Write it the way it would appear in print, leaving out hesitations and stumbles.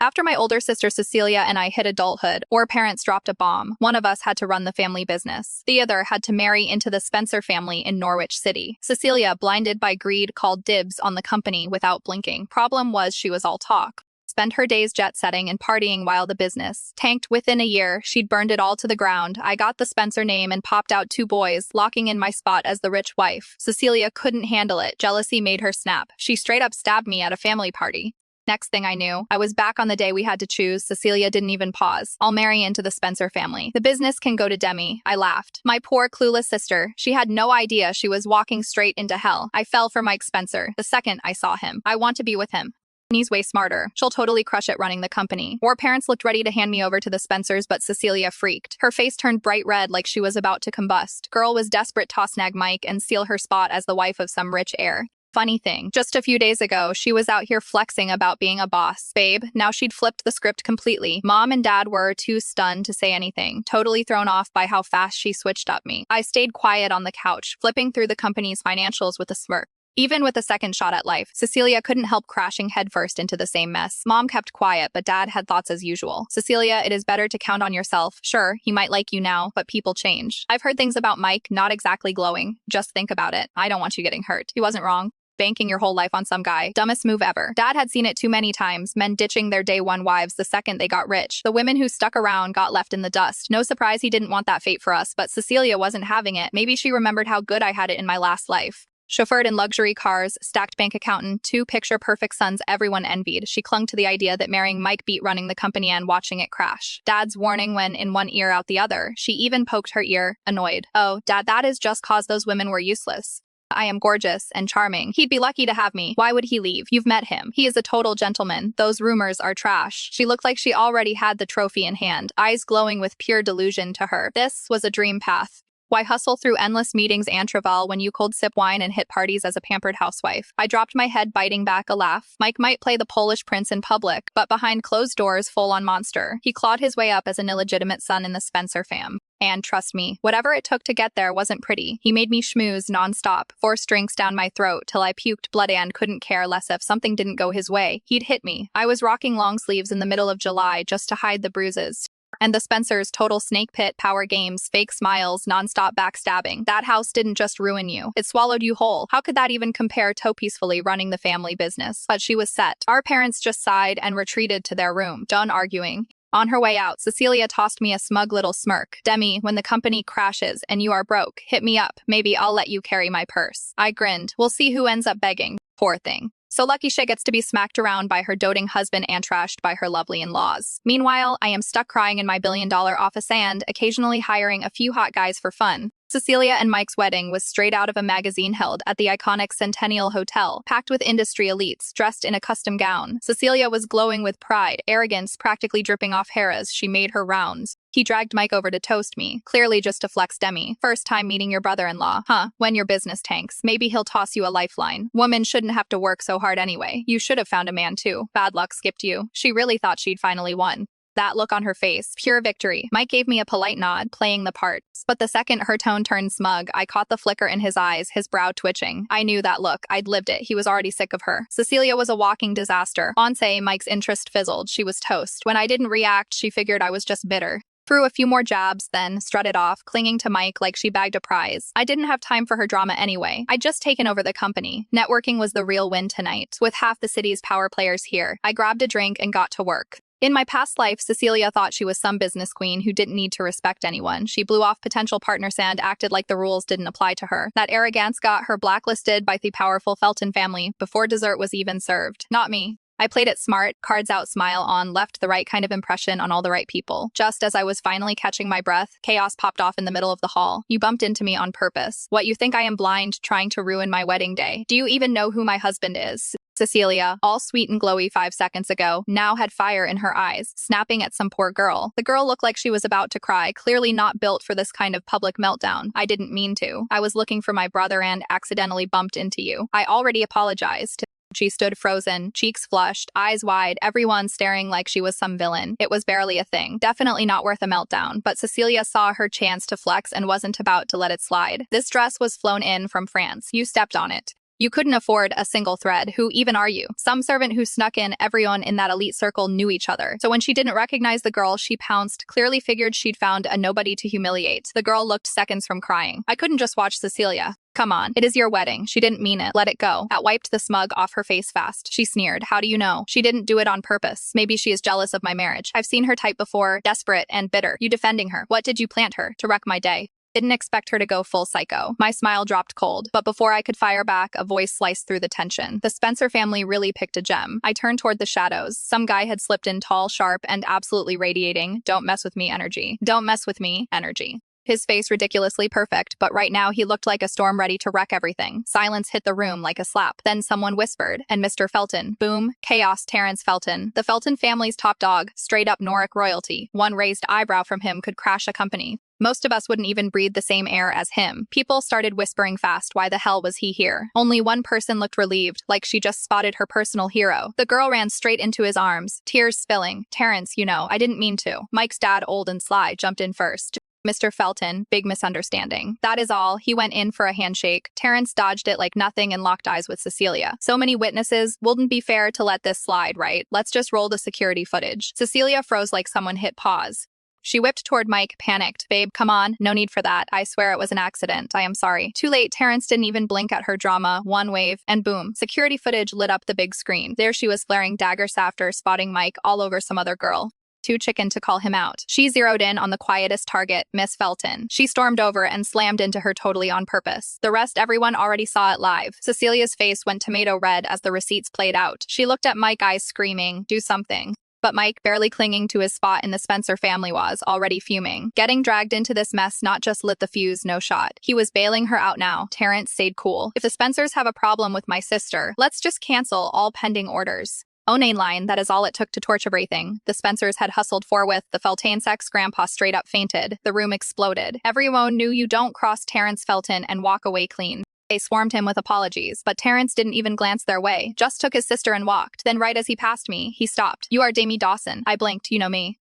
After my older sister Cecilia and I hit adulthood, our parents dropped a bomb. One of us had to run the family business. The other had to marry into the Spencer family in Norwich City. Cecilia, blinded by greed, called dibs on the company without blinking. Problem was she was all talk. Spent her days jet-setting and partying while the business tanked. Within a year, she'd burned it all to the ground. I got the Spencer name and popped out 2 boys, locking in my spot as the rich wife. Cecilia couldn't handle it. Jealousy made her snap. She straight up stabbed me at a family party. Next thing I knew, I was back on the day we had to choose. Cecilia didn't even pause. I'll marry into the Spencer family. The business can go to Demi. I laughed. My poor clueless sister. She had no idea she was walking straight into hell. I fell for Mike Spencer the second I saw him. I want to be with him. He's way smarter. She'll totally crush it running the company. Our parents looked ready to hand me over to the Spencers, but Cecilia freaked. Her face turned bright red like she was about to combust. Girl was desperate to snag Mike and seal her spot as the wife of some rich heir. Funny thing, just a few days ago, she was out here flexing about being a boss. Babe, now she'd flipped the script completely. Mom and Dad were too stunned to say anything, totally thrown off by how fast she switched up me. I stayed quiet on the couch, flipping through the company's financials with a smirk. Even with a second shot at life, Cecilia couldn't help crashing headfirst into the same mess. Mom kept quiet, but Dad had thoughts as usual. Cecilia, it is better to count on yourself. Sure, he might like you now, but people change. I've heard things about Mike, not exactly glowing. Just think about it. I don't want you getting hurt. He wasn't wrong. Banking your whole life on some guy. Dumbest move ever. Dad had seen it too many times, men ditching their day one wives the second they got rich. The women who stuck around got left in the dust. No surprise he didn't want that fate for us, but Cecilia wasn't having it. Maybe she remembered how good I had it in my last life. Chauffeured in luxury cars, stacked bank accountant, 2 picture-perfect sons everyone envied. She clung to the idea that marrying Mike beat running the company and watching it crash. Dad's warning went in one ear out the other. She even poked her ear, annoyed. Oh, Dad, that is just cause those women were useless. I am gorgeous and charming. He'd be lucky to have me. Why would he leave? You've met him. He is a total gentleman. Those rumors are trash. She looked like she already had the trophy in hand, eyes glowing with pure delusion to her. This was a dream path. Why hustle through endless meetings and travail when you cold sip wine and hit parties as a pampered housewife? I dropped my head, biting back a laugh. Mike might play the Polish prince in public, but behind closed doors, full-on monster. He clawed his way up as an illegitimate son in the Spencer fam. And trust me, whatever it took to get there wasn't pretty. He made me schmooze nonstop, forced drinks down my throat till I puked blood and couldn't care less if something didn't go his way. He'd hit me. I was rocking long sleeves in the middle of July just to hide the bruises. And the Spencers' total snake pit, power games, fake smiles, nonstop backstabbing. That house didn't just ruin you. It swallowed you whole. How could that even compare to peacefully running the family business? But she was set. Our parents just sighed and retreated to their room, done arguing. On her way out, Cecilia tossed me a smug little smirk. Demi, when the company crashes and you are broke, hit me up. Maybe I'll let you carry my purse. I grinned. We'll see who ends up begging. Poor thing. So lucky she gets to be smacked around by her doting husband and trashed by her lovely in-laws. Meanwhile, I am stuck crying in my billion-dollar office and occasionally hiring a few hot guys for fun. Cecilia and Mike's wedding was straight out of a magazine held at the iconic Centennial Hotel, packed with industry elites, dressed in a custom gown. Cecilia was glowing with pride, arrogance practically dripping off hair as she made her rounds. He dragged Mike over to toast me, clearly just to flex Demi. First time meeting your brother-in-law. Huh, when your business tanks. Maybe he'll toss you a lifeline. Women shouldn't have to work so hard anyway. You should have found a man too. Bad luck skipped you. She really thought she'd finally won. That look on her face, pure victory. Mike gave me a polite nod, playing the part. But the second her tone turned smug, I caught the flicker in his eyes, his brow twitching. I knew that look. I'd lived it. He was already sick of her. Cecilia was a walking disaster. On say, Mike's interest fizzled. She was toast. When I didn't react, she figured I was just bitter. Threw a few more jabs, then strutted off, clinging to Mike like she bagged a prize. I didn't have time for her drama anyway. I'd just taken over the company. Networking was the real win tonight. With half the city's power players here, I grabbed a drink and got to work. In my past life, Cecilia thought she was some business queen who didn't need to respect anyone. She blew off potential partners and acted like the rules didn't apply to her. That arrogance got her blacklisted by the powerful Felton family before dessert was even served. Not me. I played it smart, cards out, smile on, left the right kind of impression on all the right people. Just as I was finally catching my breath, chaos popped off in the middle of the hall. You bumped into me on purpose. What, you think I am blind, trying to ruin my wedding day? Do you even know who my husband is? Cecilia, all sweet and glowy 5 seconds ago, now had fire in her eyes, snapping at some poor girl. The girl looked like she was about to cry, clearly not built for this kind of public meltdown. I didn't mean to. I was looking for my brother and accidentally bumped into you. I already apologized. She stood frozen, cheeks flushed, eyes wide, everyone staring like she was some villain. It was barely a thing. Definitely not worth a meltdown, but Cecilia saw her chance to flex and wasn't about to let it slide. This dress was flown in from France. You stepped on it. You couldn't afford a single thread. Who even are you? Some servant who snuck in. Everyone in that elite circle knew each other. So when she didn't recognize the girl, she pounced, clearly figured she'd found a nobody to humiliate. The girl looked seconds from crying. I couldn't just watch Cecilia. Come on, it is your wedding. She didn't mean it. Let it go. That wiped the smug off her face fast. She sneered. How do you know? She didn't do it on purpose. Maybe she is jealous of my marriage. I've seen her type before, desperate and bitter. You defending her. What did you plant her? To wreck my day. Didn't expect her to go full psycho. My smile dropped cold, but before I could fire back, a voice sliced through the tension. The Spencer family really picked a gem. I turned toward the shadows. Some guy had slipped in tall, sharp, and absolutely radiating, "Don't mess with me" energy. Don't mess with me energy. His face ridiculously perfect, but right now he looked like a storm ready to wreck everything. Silence hit the room like a slap. Then someone whispered, and Mr. Felton. Boom. Chaos. Terrence Felton. The Felton family's top dog. Straight up Noric royalty. One raised eyebrow from him could crash a company. Most of us wouldn't even breathe the same air as him. People started whispering fast, why the hell was he here? Only one person looked relieved, like she just spotted her personal hero. The girl ran straight into his arms, tears spilling. Terrence, you know, I didn't mean to. Mike's dad, old and sly, jumped in first. Mr. Felton, big misunderstanding. That is all. He went in for a handshake. Terrence dodged it like nothing and locked eyes with Cecilia. So many witnesses, wouldn't be fair to let this slide, right? Let's just roll the security footage. Cecilia froze like someone hit pause. She whipped toward Mike, panicked. Babe, come on. No need for that. I swear it was an accident. I am sorry. Too late. Terrence didn't even blink at her drama. One wave, and boom. Security footage lit up the big screen. There she was flaring daggers after spotting Mike all over some other girl. Too chicken to call him out. She zeroed in on the quietest target, Miss Felton. She stormed over and slammed into her totally on purpose. The rest everyone already saw it live. Cecilia's face went tomato red as the receipts played out. She looked at Mike, eyes screaming, do something. But Mike, barely clinging to his spot in the Spencer family, was already fuming. Getting dragged into this mess not just lit the fuse, no shot. He was bailing her out now. Terrence stayed cool. If the Spencers have a problem with my sister, let's just cancel all pending orders. Onain line, that is all it took to torch everything. The Spencers had hustled forthwith. The Feltainsex grandpa straight up fainted. The room exploded. Everyone knew you don't cross Terrence Felton and walk away clean. They swarmed him with apologies, but Terrence didn't even glance their way, just took his sister and walked. Then right as he passed me, he stopped. You are Damie Dawson. I blinked, you know me.